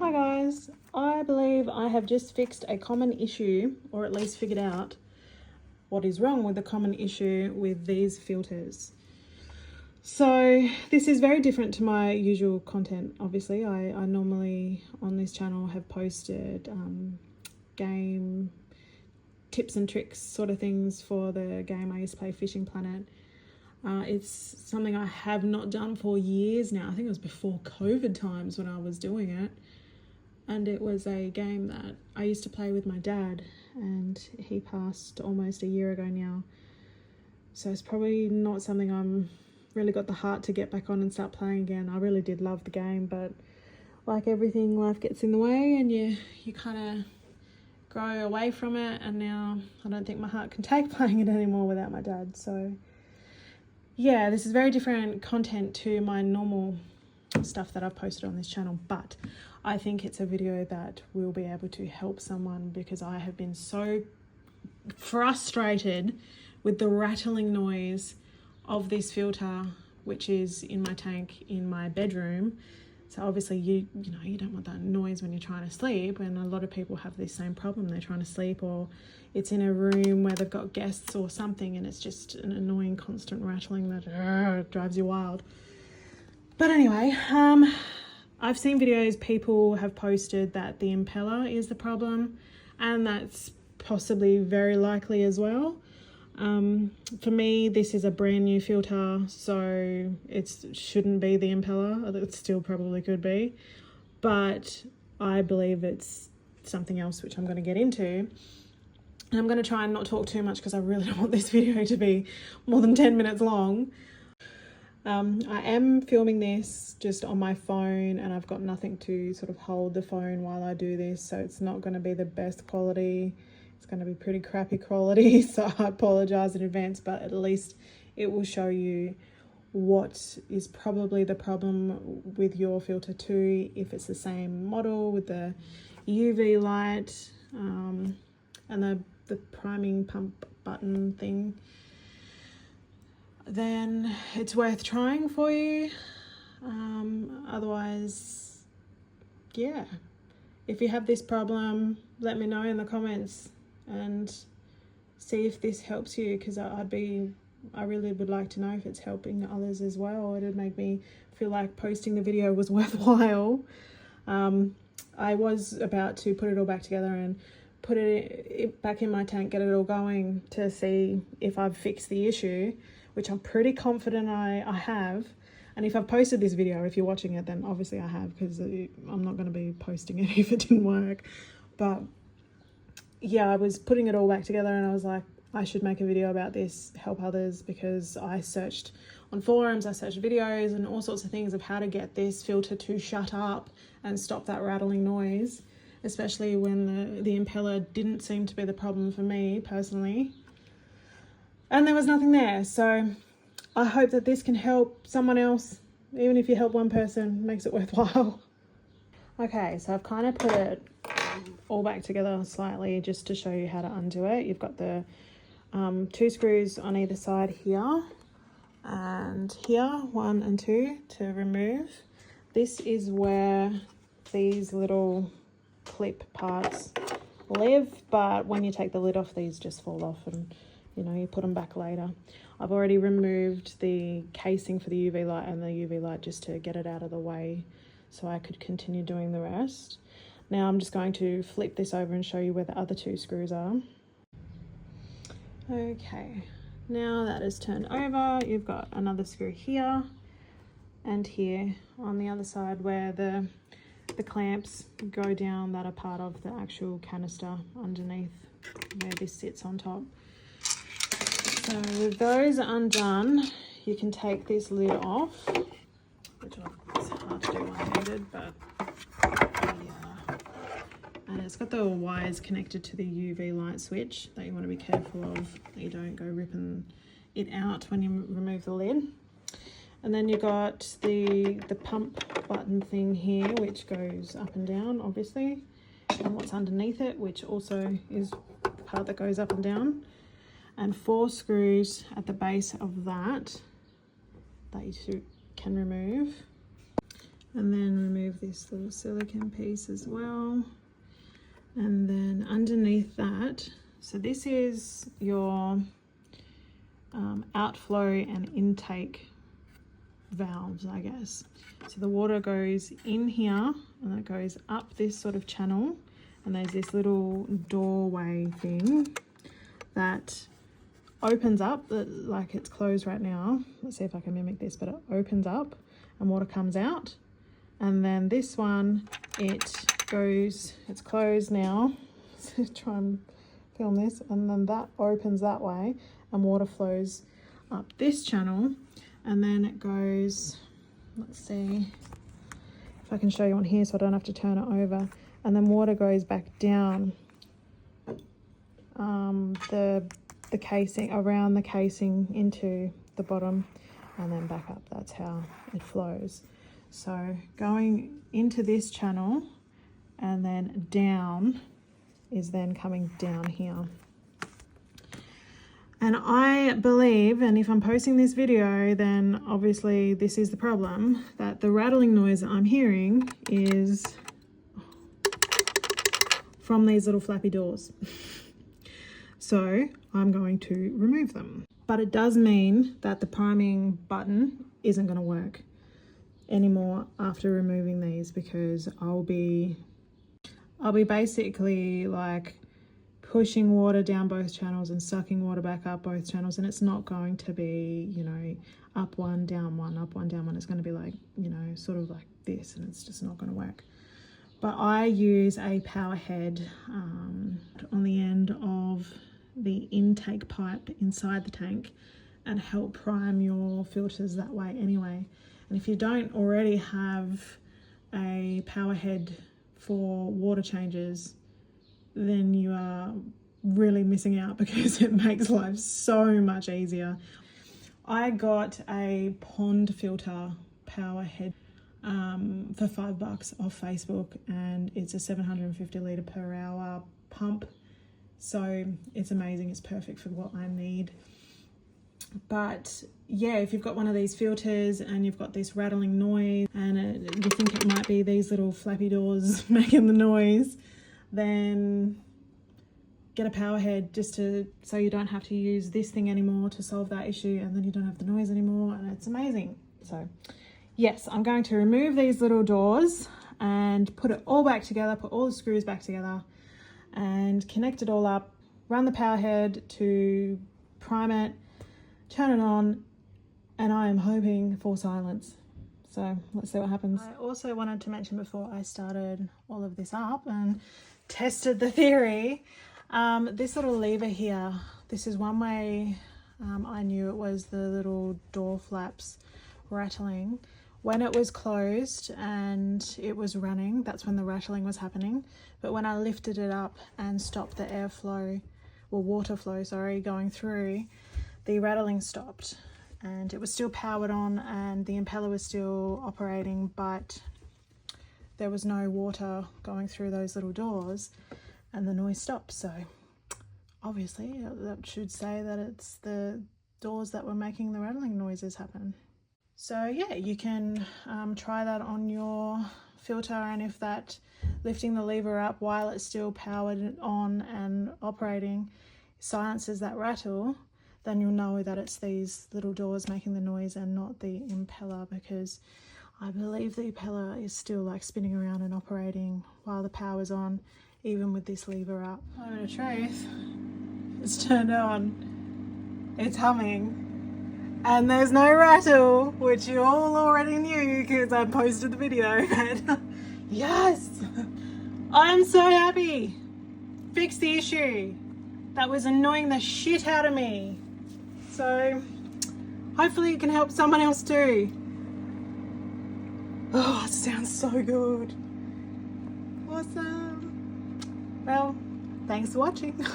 Hi guys, I believe I have just fixed a common issue, or at least figured out what is wrong with the common issue with these filters. So this is very different to my usual content. Obviously, I normally on this channel have posted game tips and tricks sort of things for the game I used to play, Fishing Planet. It's something I have not done for years now. I think it was before COVID times when I was doing it. And it was a game that I used to play with my dad, and he passed almost a year ago now. So it's probably not something I'm really got the heart to get back on and start playing again. I really did love the game, but like everything, life gets in the way and you kind of grow away from it. And now I don't think my heart can take playing it anymore without my dad. So yeah, this is very different content to my normal stuff that I've posted on this channel, but I think it's a video that will be able to help someone, because I have been so frustrated with the rattling noise of this filter, which is in my tank in my bedroom. So obviously you don't want that noise when you're trying to sleep, and a lot of people have this same problem. They're trying to sleep, or it's in a room where they've got guests or something, and it's just an annoying constant rattling that drives you wild. But anyway, I've seen videos people have posted that the impeller is the problem, and that's possibly very likely as well. For me, this is a brand new filter, so it shouldn't be the impeller. It still probably could be, but I believe it's something else, which I'm going to get into. And I'm going to try and not talk too much because I really don't want this video to be more than 10 minutes long. I am filming this just on my phone, and I've got nothing to sort of hold the phone while I do this, so it's not going to be the best quality. It's going to be pretty crappy quality, so I apologize in advance, but at least it will show you what is probably the problem with your filter too, if it's the same model with the UV light and the priming pump button thing. Then it's worth trying for you. Otherwise, yeah, if you have this problem, let me know in the comments and see if this helps you, because I really would like to know if it's helping others as well. It would make me feel like posting the video was worthwhile. I was about to put it all back together and put it back in my tank, get it all going to see if I've fixed the issue, which I'm pretty confident I have. And if I've posted this video, if you're watching it, then obviously I have, because I'm not going to be posting it if it didn't work. But yeah, I was putting it all back together, and I was like, I should make a video about this, help others, because I searched on forums, I searched videos and all sorts of things of how to get this filter to shut up and stop that rattling noise, especially when the impeller didn't seem to be the problem for me personally. And there was nothing there. So I hope that this can help someone else. Even if you help one person, makes it worthwhile. Okay, so I've kind of put it all back together slightly just to show you how to undo it. You've got the 2 screws on either side here, and here 1 and 2 to remove. This is where these little clip parts live, but when you take the lid off, these just fall off, and you put them back later. I've already removed the casing for the UV light and the UV light just to get it out of the way so I could continue doing the rest. Now I'm just going to flip this over and show you where the other 2 screws are. Okay, now that is turned over, you've got another screw here and here on the other side where the clamps go down that are part of the actual canister underneath where this sits on top. So with those undone, you can take this lid off, which is hard to do one-handed, but yeah. And it's got the wires connected to the UV light switch that you want to be careful of, that you don't go ripping it out when you remove the lid. And then you've got the pump button thing here, which goes up and down, obviously, and what's underneath it, which also is the part that goes up and down. And 4 screws at the base of that you can remove. And then remove this little silicone piece as well. And then underneath that, so this is your outflow and intake valves, I guess. So the water goes in here and it goes up this sort of channel, and there's this little doorway thing that opens up, like it's closed right now. Let's see if I can mimic this, but it opens up and water comes out. And then this one, it's closed now. So try and film this, and then that opens that way and water flows up this channel, and then it goes, let's see if I can show you on here so I don't have to turn it over, and then water goes back down the casing, around the casing into the bottom, and then back up. That's how it flows. So going into this channel and then down is then coming down here. And I believe, and if I'm posting this video, then obviously this is the problem, that the rattling noise that I'm hearing is from these little flappy doors. So I'm going to remove them. But it does mean that the priming button isn't going to work anymore after removing these, because I'll be basically like pushing water down both channels and sucking water back up both channels, and it's not going to be, you know, up one, down one, up one, down one. It's going to be like, you know, sort of like this, and it's just not going to work. But I use a power head on the end of the intake pipe inside the tank and help prime your filters that way anyway. And if you don't already have a power head for water changes, then you are really missing out, because it makes life so much easier. I got a pond filter power head for $5 off Facebook, and it's a 750 litre per hour pump. So it's amazing. It's perfect for what I need. But yeah, if you've got one of these filters and you've got this rattling noise, and you think it might be these little flappy doors making the noise, then get a power head so you don't have to use this thing anymore to solve that issue, and then you don't have the noise anymore, and it's amazing. So yes, I'm going to remove these little doors and put it all back together, put all the screws back together and connect it all up, run the power head to prime it, turn it on, and I am hoping for silence. So let's see what happens. I also wanted to mention before I started all of this up and tested the theory, this little lever here, this is one way I knew it was the little door flaps rattling. When it was closed and it was running, that's when the rattling was happening. But when I lifted it up and stopped the airflow, or water flow, sorry, going through, the rattling stopped, and it was still powered on and the impeller was still operating, but there was no water going through those little doors and the noise stopped. So obviously that should say that it's the doors that were making the rattling noises happen. So yeah, you can try that on your filter, and if that lifting the lever up while it's still powered on and operating silences that rattle, then you'll know that it's these little doors making the noise and not the impeller, because I believe the impeller is still like spinning around and operating while the power's on, even with this lever up. Moment of truth, it's turned on, it's humming. And there's no rattle, which you all already knew because I posted the video. But yes, I'm so happy. Fixed the issue. That was annoying the shit out of me. So hopefully it can help someone else too. Oh, it sounds so good. Awesome. Well, thanks for watching.